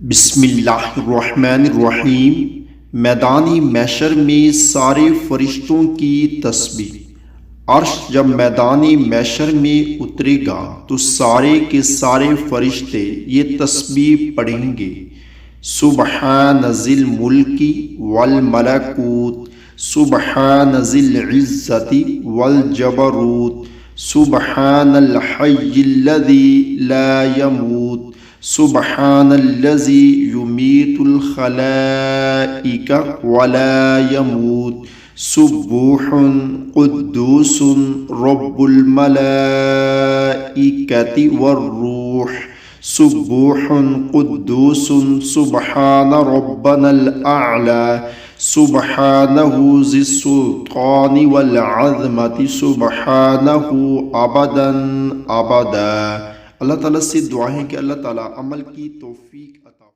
بسم اللہ الرحمن الرحیم۔ میدان محشر میں سارے فرشتوں کی تسبیح۔ عرش جب میدان محشر میں اترے گا تو سارے کے سارے فرشتے یہ تسبیح پڑھیں گے۔ سبحان ذی الملک والملکوت، سبحان ذی العزت والجبروت، سبحان الحی الذی لا يموت، سبحان الذی یمیت الخلائق ولا يموت، سبوح قدوس رب الملائکۃ والروح، سبوح قدوس سبحان ربنا الأعلى، سبحانہ ذی السلطان والعظمۃ، سبحانہ ابدا ابدا۔ اللہ تعالیٰ سے دعا ہے کہ اللہ تعالیٰ عمل کی توفیق عطا